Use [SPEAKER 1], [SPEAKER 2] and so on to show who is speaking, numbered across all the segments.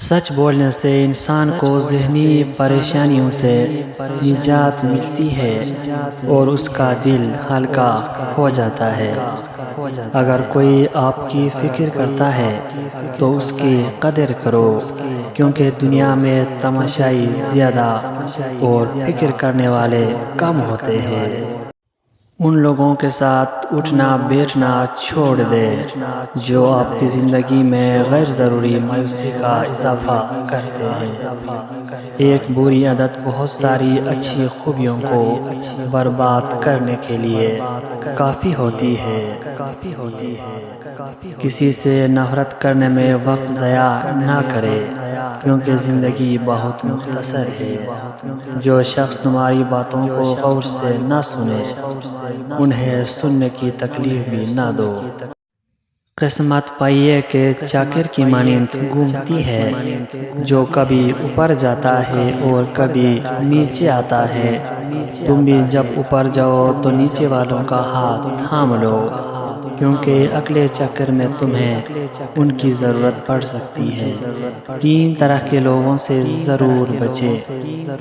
[SPEAKER 1] سچ بولنے سے انسان کو ذہنی پریشانیوں سے نجات ملتی ہے اور اس کا دل ہلکا ہو جاتا ہے۔ اگر کوئی آپ کی فکر کرتا ہے تو اس کی قدر کرو، کیونکہ دنیا میں تماشائی زیادہ اور فکر کرنے والے کم ہوتے ہیں۔ ان لوگوں کے ساتھ اٹھنا بیٹھنا چھوڑ دے جو آپ کی زندگی میں غیر ضروری مایوسی کا اضافہ کرتے ہیں۔ ایک بری عادت بہت ساری اچھی خوبیوں کو برباد کرنے کے لیے کافی ہوتی ہے۔ کسی سے نفرت کرنے میں وقت ضائع نہ کرے، کیونکہ زندگی بہت مختصر ہے۔ جو شخص تمہاری باتوں کو غور سے نہ سنے، انہیں سننے کی تکلیف بھی نہ دو۔ قسمت پہیے کے چاکر کی مانند گھومتی ہے، جو کبھی اوپر جاتا ہے اور کبھی نیچے آتا ہے۔ تم بھی جب اوپر جاؤ تو نیچے والوں کا ہاتھ تھام لو، کیونکہ اگلے چکر میں تمہیں ان کی ضرورت پڑ سکتی ہے۔ 3 طرح کے لوگوں سے ضرور بچیں۔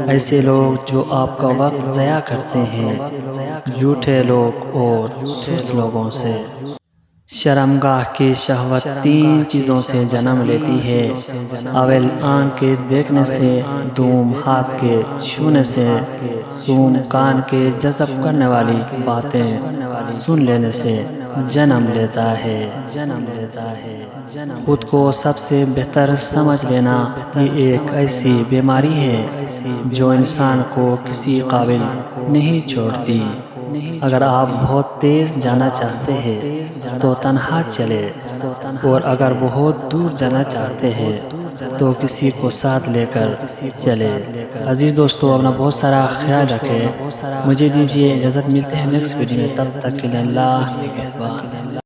[SPEAKER 1] ایسے لوگ جو آپ کا وقت ضائع کرتے ہیں، جھوٹے لوگ اور سست لوگوں سے۔ شرمگاہ کی شہوت 3 چیزوں سے جنم لیتی ہے: اول آنکھ کے دیکھنے سے، دوم ہاتھ کے چھونے سے، سوم کان کے جذب کرنے والی باتیں سن لینے سے جنم لیتا ہے۔ خود کو سب سے بہتر سمجھ لینا یہ ایک ایسی بیماری ہے جو انسان کو کسی قابل نہیں چھوڑتی۔ اگر آپ بہت تیز جانا چاہتے ہیں تو تنہا چلیں، اور اگر بہت دور جانا چاہتے ہیں تو کسی کو ساتھ لے کر چلیں۔ عزیز دوستو، اپنا بہت سارا خیال رکھیں۔ مجھے دیجیے اجازت، ملتے ہیں نیکسٹ ویڈیو میں، تب تک کے لیے اللہ نگہبان۔